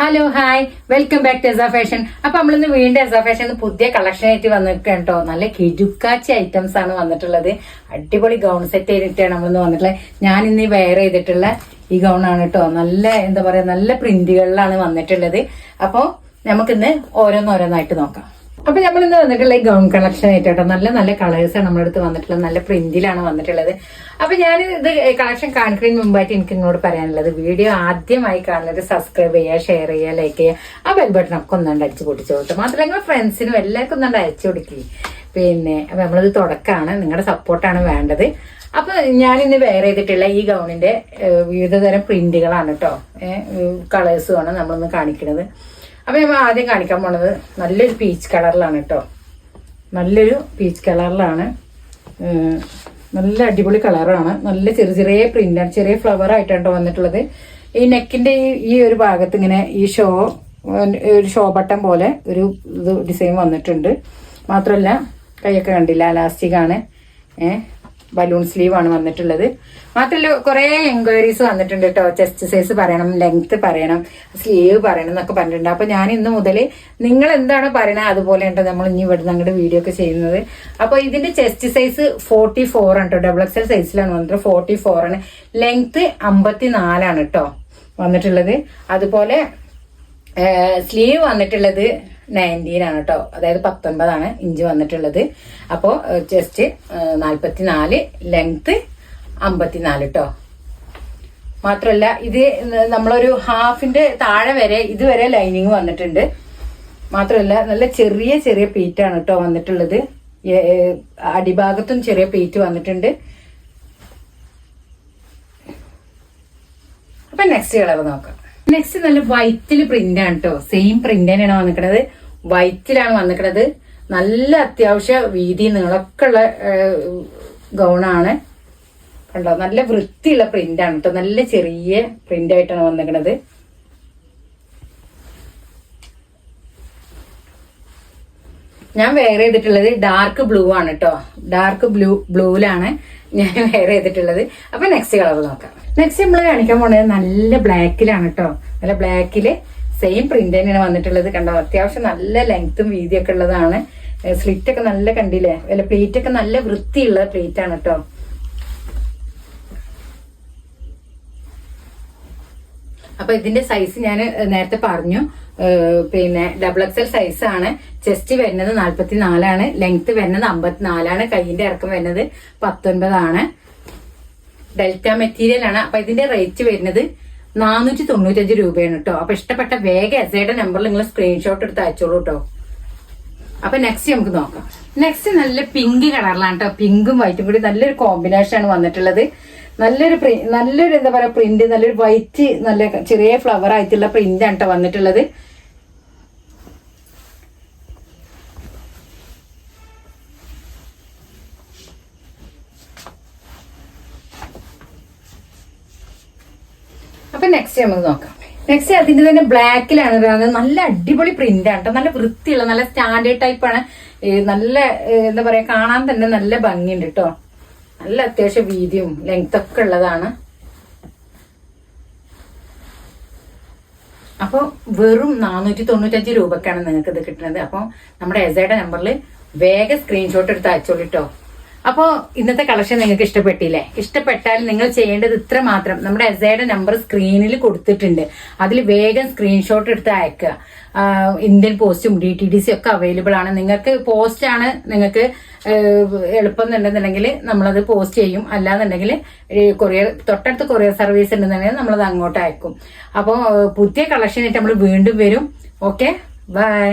Hello hi welcome back to Esa fashion. അപ്പൊ നമ്മളിന്ന് വീണ്ടും എസ ഫാഷൻ പുതിയ കളക്ഷൻ ആയിട്ട് വന്നിരിക്കുകയാണ് കേട്ടോ. നല്ല കിടുക്കാച്ചി ഐറ്റംസ് ആണ് വന്നിട്ടുള്ളത്. അടിപൊളി ഗൗൺ സെറ്റ് ചെയ്തിട്ടാണ് നമ്മളിന്ന് വന്നിട്ടുള്ളത്. ഞാൻ ഇന്ന് വെയർ ചെയ്തിട്ടുള്ള ഈ ഗൗൺ ആണ് കേട്ടോ. നല്ല എന്താ പറയാ, നല്ല പ്രിന്റുകളിലാണ് വന്നിട്ടുള്ളത്. അപ്പൊ നമുക്കിന്ന് ഓരോന്നോരോന്നായിട്ട് നോക്കാം. അപ്പൊ നമ്മൾ ഇന്ന് വന്നിട്ടുള്ള ഈ ഗൗൺ കളക്ഷൻ ആയിട്ടോ. നല്ല നല്ല കളേഴ്സ് ആണ് നമ്മുടെ അടുത്ത് വന്നിട്ടുള്ളത്. നല്ല പ്രിന്റിലാണ് വന്നിട്ടുള്ളത്. അപ്പൊ ഞാൻ ഇത് കളക്ഷൻ കാണിക്കുന്നതിന് മുമ്പായിട്ട് എനിക്ക് നിങ്ങളോട് പറയാനുള്ളത്, വീഡിയോ ആദ്യമായി കാണുന്നത് സബ്സ്ക്രൈബ് ചെയ്യുക, ഷെയർ ചെയ്യുക, ലൈക്ക് ചെയ്യുക, ആ ബെൽ ബട്ടൺ ഒക്കെ ഒന്നുകൊണ്ട് അടിച്ചു പൊട്ടിച്ചു കൊടുത്തു. മാത്രമല്ല നിങ്ങളുടെ ഫ്രണ്ട്സിനും എല്ലാവർക്കും ഒന്നുകൊണ്ട് അയച്ചു കൊടുക്കുക. പിന്നെ അപ്പൊ നമ്മളിത് തുടക്കമാണ്, നിങ്ങളുടെ സപ്പോർട്ടാണ് വേണ്ടത്. അപ്പൊ ഞാനിന്ന് വെയർ ചെയ്തിട്ടുള്ള ഈ ഗൗണിന്റെ വിവിധ തരം പ്രിന്റുകളാണ് കേട്ടോ. കളേഴ്സുമാണ് നമ്മളിന്ന് കാണിക്കുന്നത്. അപ്പൊ നമ്മൾ ആദ്യം കാണിക്കാൻ പോണത് നല്ലൊരു പീച്ച് കളറിലാണ് കേട്ടോ. നല്ലൊരു പീച്ച് കളറിലാണ്. നല്ല അടിപൊളി കളറാണ്. നല്ല ചെറിയ ചെറിയ പ്രിന്റാണ്, ചെറിയ ഫ്ലവർ ആയിട്ടാണ് വന്നിട്ടുള്ളത്. ഈ നെക്കിന്റെ ഈ ഒരു ഭാഗത്ത് ഇങ്ങനെ ഈ ഒരു ഷോ ബട്ടൺ പോലെ ഒരു ഇത് ഡിസൈൻ വന്നിട്ടുണ്ട്. മാത്രമല്ല കൈയൊക്കെ കണ്ടില്ല, എലാസ്റ്റിക് ആണ്. ബലൂൺ സ്ലീവ് ആണ് വന്നിട്ടുള്ളത്. മാത്രമല്ല കുറെ എൻക്വയറീസ് വന്നിട്ടുണ്ട് കേട്ടോ. ചെസ്റ്റ് സൈസ് പറയണം, ലെങ്ത് പറയണം, സ്ലീവ് പറയണം എന്നൊക്കെ പറഞ്ഞിട്ടുണ്ട്. അപ്പൊ ഞാൻ ഇന്ന് മുതൽ നിങ്ങൾ എന്താണ് പറയണത് അതുപോലെ ഉണ്ടോ നമ്മൾ ഇനി ഇവിടെ ഞങ്ങളുടെ വീഡിയോ ഒക്കെ ചെയ്യുന്നത്. അപ്പൊ ഇതിന്റെ ചെസ്റ്റ് സൈസ് 44 ആണ് കേട്ടോ. XXL സൈസിലാണ് വന്നിട്ട് 44 ആണ്. ലെങ്ത് 54 ആണ് കേട്ടോ വന്നിട്ടുള്ളത്. അതുപോലെ സ്ലീവ് വന്നിട്ടുള്ളത് 19 ആണ് കേട്ടോ. അതായത് 19 ഇഞ്ച് വന്നിട്ടുള്ളത്. അപ്പോ ചെസ്റ്റ് 44, ലെങ്ത് 54 കേട്ടോ. മാത്രല്ല ഇത് നമ്മളൊരു ഹാഫിന്റെ താഴെ വരെ ഇതുവരെ ലൈനിങ് വന്നിട്ടുണ്ട്. മാത്രല്ല നല്ല ചെറിയ ചെറിയ പീറ്റാണ് കേട്ടോ വന്നിട്ടുള്ളത്. അടിഭാഗത്തും ചെറിയ പീറ്റ് വന്നിട്ടുണ്ട്. അപ്പൊ നെക്സ്റ്റ് കളർ നോക്കാം. നെക്സ്റ്റ് നല്ല വൈറ്റിൽ പ്രിന്റ് ആണ് കേട്ടോ. സെയിം പ്രിന്റ് തന്നെയാണ് വന്നിക്കുന്നത്. വൈറ്റിലാണ് വന്നിക്കുന്നത്. നല്ല അത്യാവശ്യ വീതി നീളമൊക്കെ ഉള്ള ഗൗണാണ് കണ്ടോ. നല്ല വൃത്തിയുള്ള പ്രിന്റ് ആണ് കേട്ടോ. നല്ല ചെറിയ പ്രിന്റ് ആയിട്ടാണ് വന്നിക്കുന്നത്. ഞാൻ വെയർ ചെയ്തിട്ടുള്ളത് ഡാർക്ക് ബ്ലൂ ആണ് കേട്ടോ. ഡാർക്ക് ബ്ലൂവിലാണ് ഞാൻ വെയർ ചെയ്തിട്ടുള്ളത്. അപ്പൊ നെക്സ്റ്റ് കളർ നോക്കാം. നെക്സ്റ്റ് നമ്മൾ കാണിക്കാൻ പോണത് നല്ല ബ്ലാക്കിലാണ് കേട്ടോ. നല്ല ബ്ലാക്കില് സെയിം പ്രിന്റ് തന്നെയാണ് വന്നിട്ടുള്ളത്. കണ്ടോ, അത്യാവശ്യം നല്ല ലെങ്ത്തും വീതിയൊക്കെ ഉള്ളതാണ്. സ്ലിറ്റ് ഒക്കെ നല്ല കണ്ടില്ലേ, അല്ല പ്ലേറ്റ് ഒക്കെ നല്ല വൃത്തിയുള്ള പ്ലേറ്റ് ആണ് കേട്ടോ. അപ്പൊ ഇതിന്റെ സൈസ് ഞാൻ നേരത്തെ പറഞ്ഞു. പിന്നെ XXL സൈസ് ആണ്. ചെസ്റ്റ് വരുന്നത് 44 ആണ്. ലെങ്ത് വരുന്നത് 54 ആണ്. കൈയിന്റെ ഇറക്കം വരുന്നത് 19 ആണ്. ഡെൽറ്റ മെറ്റീരിയൽ ആണ്. അപ്പൊ ഇതിന്റെ റേറ്റ് വരുന്നത് 495 രൂപയാണ് കേട്ടോ. അപ്പൊ ഇഷ്ടപ്പെട്ട വേഗം എസയുടെ നമ്പറിൽ നിങ്ങൾ സ്ക്രീൻഷോട്ട് എടുത്ത് അയച്ചോളൂ കേട്ടോ. അപ്പൊ നെക്സ്റ്റ് നമുക്ക് നോക്കാം. നെക്സ്റ്റ് നല്ല പിങ്ക് കളറിലാണ് കേട്ടോ. പിങ്കും വൈറ്റും കൂടി നല്ലൊരു കോമ്പിനേഷൻ ആണ് വന്നിട്ടുള്ളത്. നല്ലൊരു എന്താ പറയാ പ്രിന്റ്, നല്ലൊരു വൈറ്റ്, നല്ല ചെറിയ ഫ്ലവർ ആയിട്ടുള്ള പ്രിന്റ് ആണ് കേട്ടോ വന്നിട്ടുള്ളത്. അപ്പൊ നെക്സ്റ്റ് നമുക്ക് നോക്കാം. നെക്സ്റ്റ് അതിന്റെ തന്നെ ബ്ലാക്കിലാണ്. നല്ല അടിപൊളി പ്രിന്റ് ആണ് കേട്ടോ. നല്ല വൃത്തിയുള്ള നല്ല സ്റ്റാൻഡേർഡ് ടൈപ്പ് ആണ്. നല്ല എന്താ പറയാ, കാണാൻ തന്നെ നല്ല ഭംഗിയുണ്ട് കേട്ടോ. നല്ല അത്യാവശ്യം വീതിയും ലെങ്ത് ഒക്കെ ഉള്ളതാണ്. അപ്പൊ വെറും 495 രൂപക്കാണ് നിങ്ങൾക്ക് ഇത് കിട്ടുന്നത്. അപ്പൊ നമ്മുടെ എസയുടെ നമ്പറിൽ വേഗം സ്ക്രീൻഷോട്ട് എടുത്ത് അയച്ചോളൂ കേട്ടോ. അപ്പോ ഇന്നത്തെ കളക്ഷൻ നിങ്ങൾക്ക് ഇഷ്ടപ്പെട്ടില്ലേ? ഇഷ്ടപ്പെട്ടാൽ നിങ്ങൾ ചെയ്യേണ്ടത് ഇത്ര മാത്രം. നമ്മുടെ എസയുടെ നമ്പർ സ്ക്രീനിൽ കൊടുത്തിട്ടുണ്ട്. അതിൽ വേഗം സ്ക്രീൻഷോട്ട് എടുത്ത് അയക്കുക. ഇന്ത്യൻ പോസ്റ്റും DTDC ഒക്കെ അവൈലബിൾ ആണ്. നിങ്ങൾക്ക് പോസ്റ്റ് ആണ് നിങ്ങൾക്ക് എളുപ്പം എന്നുണ്ടെന്നുണ്ടെങ്കിൽ നമ്മളത് പോസ്റ്റ് ചെയ്യും. അല്ലാന്നുണ്ടെങ്കിൽ തൊട്ടടുത്ത് കൊറിയർ സർവീസ് ഉണ്ടെന്നുണ്ടെങ്കിൽ നമ്മളത് അങ്ങോട്ട് അയക്കും. അപ്പോൾ പുതിയ കളക്ഷനായിട്ട് നമ്മൾ വീണ്ടും വരും. Okay, by.